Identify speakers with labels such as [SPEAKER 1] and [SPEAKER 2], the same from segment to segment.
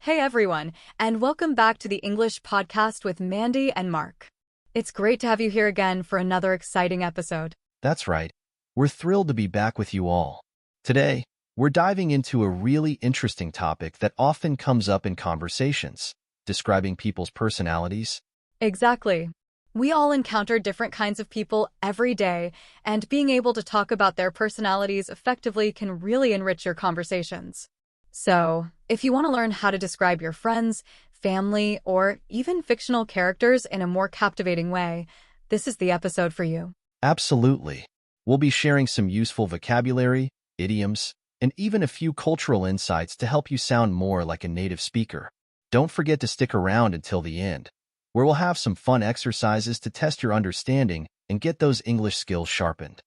[SPEAKER 1] Hey everyone, and welcome back to the English podcast with Mandy and Mark. It's great to have you here again for another exciting episode.
[SPEAKER 2] That's right. We're thrilled to be back with you all. Today, we're diving into a really interesting topic that often comes up in conversations, describing people's personalities.
[SPEAKER 1] Exactly. We all encounter different kinds of people every day, and being able to talk about their personalities effectively can really enrich your conversations. So, if you want to learn how to describe your friends, family, or even fictional characters in a more captivating way, this is the episode for you.
[SPEAKER 2] Absolutely. We'll be sharing some useful vocabulary, idioms, and even a few cultural insights to help you sound more like a native speaker. Don't forget to stick around until the end, where we'll have some fun exercises to test your understanding and get those English skills sharpened.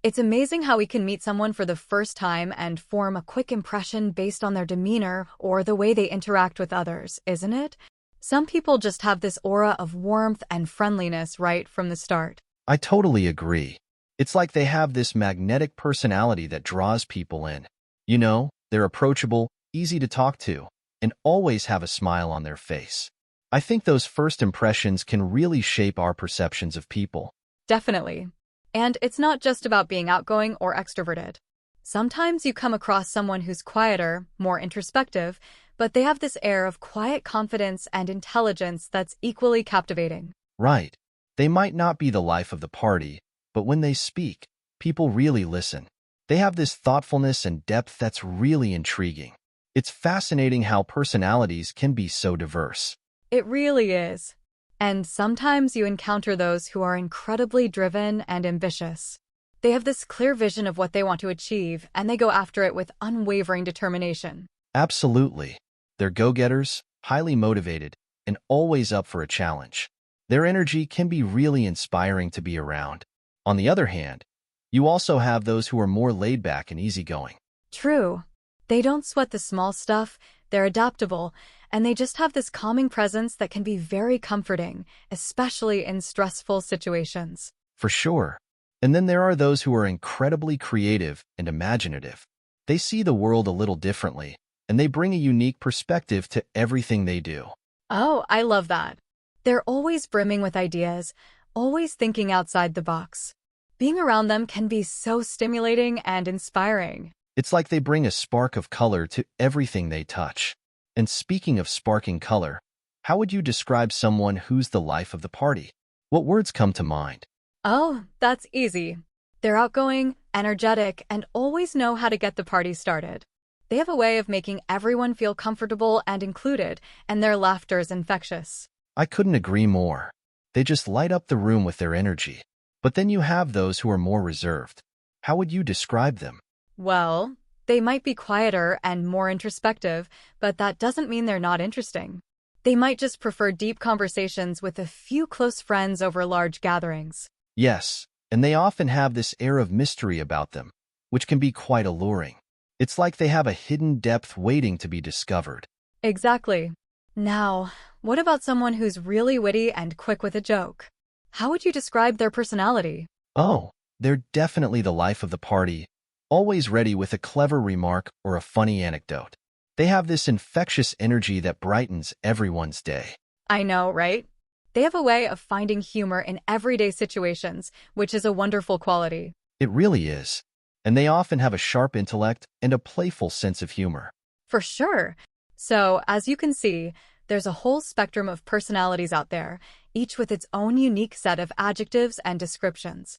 [SPEAKER 1] It's amazing how we can meet someone for the first time and form a quick impression based on their demeanor or the way they interact with others, isn't it? Some people just have this aura of warmth and friendliness right from the start.
[SPEAKER 2] I totally agree. It's like they have this magnetic personality that draws people in. You know, they're approachable, easy to talk to, and always have a smile on their face. I think those first impressions can really shape our perceptions of people.
[SPEAKER 1] Definitely. And it's not just about being outgoing or extroverted. Sometimes you come across someone who's quieter, more introspective, but they have this air of quiet confidence and intelligence that's equally captivating.
[SPEAKER 2] Right. They might not be the life of the party, but when they speak, people really listen. They have this thoughtfulness and depth that's really intriguing. It's fascinating how personalities can be so diverse.
[SPEAKER 1] It really is. And sometimes you encounter those who are incredibly driven and ambitious. They have this clear vision of what they want to achieve, and they go after it with unwavering determination.
[SPEAKER 2] Absolutely. They're go-getters, highly motivated, and always up for a challenge. Their energy can be really inspiring to be around. On the other hand, you also have those who are more laid-back and easygoing.
[SPEAKER 1] True. They don't sweat the small stuff, they're adaptable, and they just have this calming presence that can be very comforting, especially in stressful situations.
[SPEAKER 2] For sure. And then there are those who are incredibly creative and imaginative. They see the world a little differently, and they bring a unique perspective to everything they do.
[SPEAKER 1] Oh, I love that. They're always brimming with ideas, always thinking outside the box. Being around them can be so stimulating and inspiring.
[SPEAKER 2] It's like they bring a spark of color to everything they touch. And speaking of sparking color, how would you describe someone who's the life of the party? What words come to mind?
[SPEAKER 1] Oh, that's easy. They're outgoing, energetic, and always know how to get the party started. They have a way of making everyone feel comfortable and included, and their laughter is infectious.
[SPEAKER 2] I couldn't agree more. They just light up the room with their energy. But then you have those who are more reserved. How would you describe them?
[SPEAKER 1] Well, they might be quieter and more introspective, but that doesn't mean they're not interesting. They might just prefer deep conversations with a few close friends over large gatherings.
[SPEAKER 2] Yes, and they often have this air of mystery about them, which can be quite alluring. It's like they have a hidden depth waiting to be discovered.
[SPEAKER 1] Exactly. Now, what about someone who's really witty and quick with a joke? How would you describe their personality?
[SPEAKER 2] Oh, they're definitely the life of the party, always ready with a clever remark or a funny anecdote. They have this infectious energy that brightens everyone's day.
[SPEAKER 1] I know, right? They have a way of finding humor in everyday situations, which is a wonderful quality.
[SPEAKER 2] It really is. And they often have a sharp intellect and a playful sense of humor.
[SPEAKER 1] For sure. So, as you can see, there's a whole spectrum of personalities out there, each with its own unique set of adjectives and descriptions.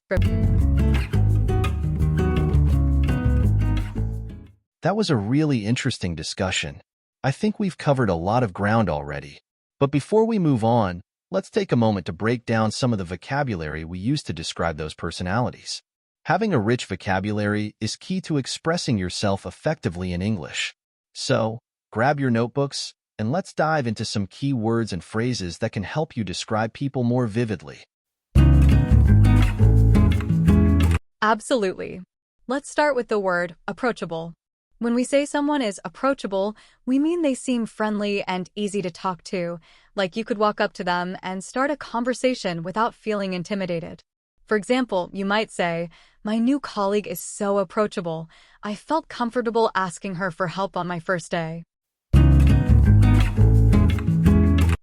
[SPEAKER 2] That was a really interesting discussion. I think we've covered a lot of ground already. But before we move on, let's take a moment to break down some of the vocabulary we use to describe those personalities. Having a rich vocabulary is key to expressing yourself effectively in English. So, grab your notebooks, and let's dive into some key words and phrases that can help you describe people more vividly.
[SPEAKER 1] Absolutely. Let's start with the word approachable. When we say someone is approachable, we mean they seem friendly and easy to talk to, like you could walk up to them and start a conversation without feeling intimidated. For example, you might say, "My new colleague is so approachable. I felt comfortable asking her for help on my first day."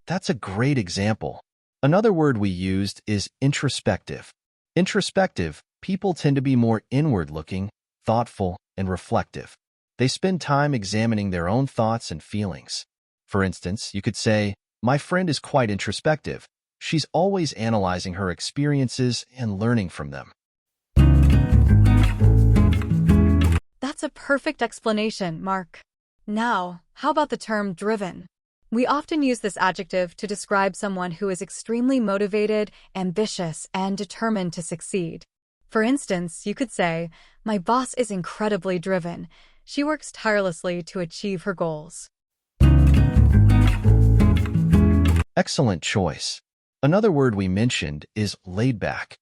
[SPEAKER 2] That's a great example. Another word we used is introspective. Introspective, people tend to be more inward-looking, thoughtful, and reflective. They spend time examining their own thoughts and feelings. For instance, you could say, "My friend is quite introspective. She's always analyzing her experiences and learning from them."
[SPEAKER 1] That's a perfect explanation, Mark. Now, how about the term driven? We often use this adjective to describe someone who is extremely motivated, ambitious, and determined to succeed. For instance, you could say, "My boss is incredibly driven. She works tirelessly to achieve her goals."
[SPEAKER 2] Excellent choice. Another word we mentioned is laid back.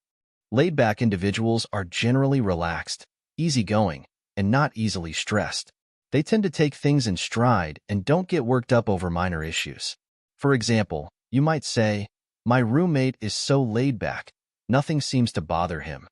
[SPEAKER 2] Laid back individuals are generally relaxed, easygoing, and not easily stressed. They tend to take things in stride and don't get worked up over minor issues. For example, you might say, "My roommate is so laid back, nothing seems to bother him."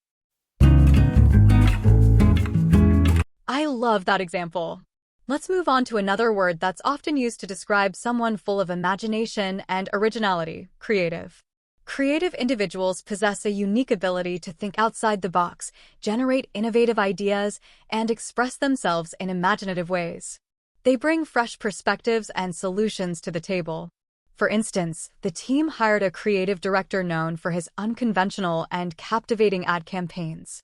[SPEAKER 1] I love that example. Let's move on to another word that's often used to describe someone full of imagination and originality, creative. Creative individuals possess a unique ability to think outside the box, generate innovative ideas, and express themselves in imaginative ways. They bring fresh perspectives and solutions to the table. For instance, the team hired a creative director known for his unconventional and captivating ad campaigns.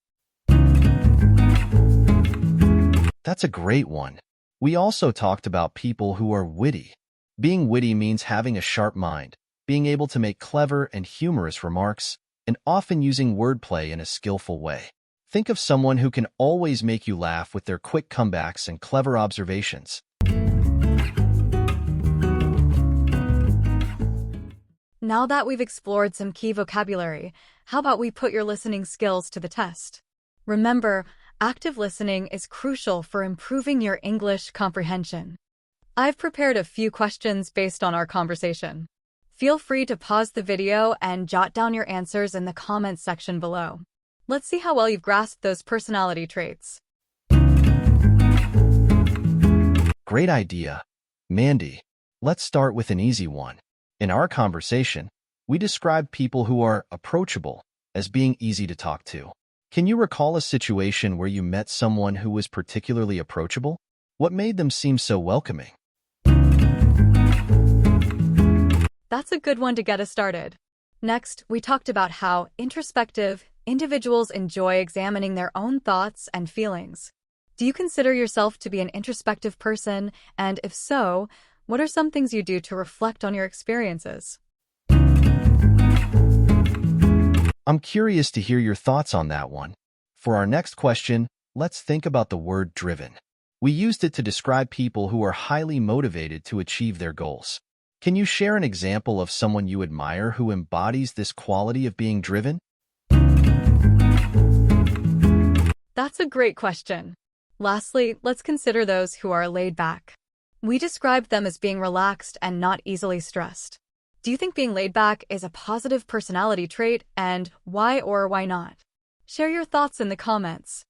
[SPEAKER 2] That's a great one. We also talked about people who are witty. Being witty means having a sharp mind, being able to make clever and humorous remarks, and often using wordplay in a skillful way. Think of someone who can always make you laugh with their quick comebacks and clever observations.
[SPEAKER 1] Now that we've explored some key vocabulary, how about we put your listening skills to the test? Remember, active listening is crucial for improving your English comprehension. I've prepared a few questions based on our conversation. Feel free to pause the video and jot down your answers in the comments section below. Let's see how well you've grasped those personality traits.
[SPEAKER 2] Great idea. Mandy, let's start with an easy one. In our conversation, we described people who are approachable as being easy to talk to. Can you recall a situation where you met someone who was particularly approachable? What made them seem so welcoming?
[SPEAKER 1] That's a good one to get us started. Next, we talked about how introspective individuals enjoy examining their own thoughts and feelings. Do you consider yourself to be an introspective person? And if so, what are some things you do to reflect on your experiences?
[SPEAKER 2] I'm curious to hear your thoughts on that one. For our next question, let's think about the word driven. We used it to describe people who are highly motivated to achieve their goals. Can you share an example of someone you admire who embodies this quality of being driven?
[SPEAKER 1] That's a great question. Lastly, let's consider those who are laid back. We described them as being relaxed and not easily stressed. Do you think being laid back is a positive personality trait, and why or why not? Share your thoughts in the comments.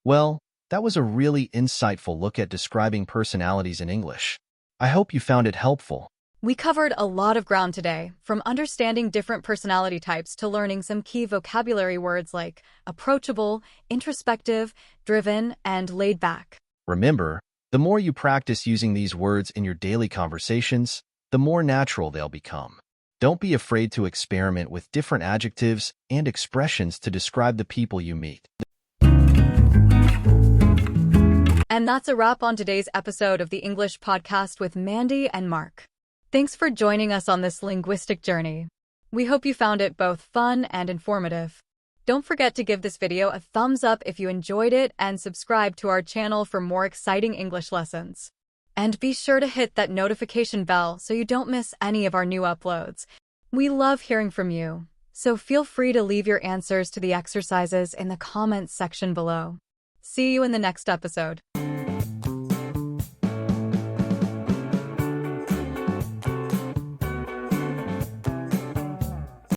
[SPEAKER 2] Well, that was a really insightful look at describing personalities in English. I hope you found it helpful.
[SPEAKER 1] We covered a lot of ground today, from understanding different personality types to learning some key vocabulary words like approachable, introspective, driven, and laid back.
[SPEAKER 2] Remember, the more you practice using these words in your daily conversations, the more natural they'll become. Don't be afraid to experiment with different adjectives and expressions to describe the people you meet.
[SPEAKER 1] And that's a wrap on today's episode of the English Podcast with Mandy and Mark. Thanks for joining us on this linguistic journey. We hope you found it both fun and informative. Don't forget to give this video a thumbs up if you enjoyed it and subscribe to our channel for more exciting English lessons. And be sure to hit that notification bell so you don't miss any of our new uploads. We love hearing from you, so feel free to leave your answers to the exercises in the comments section below. See you in the next episode.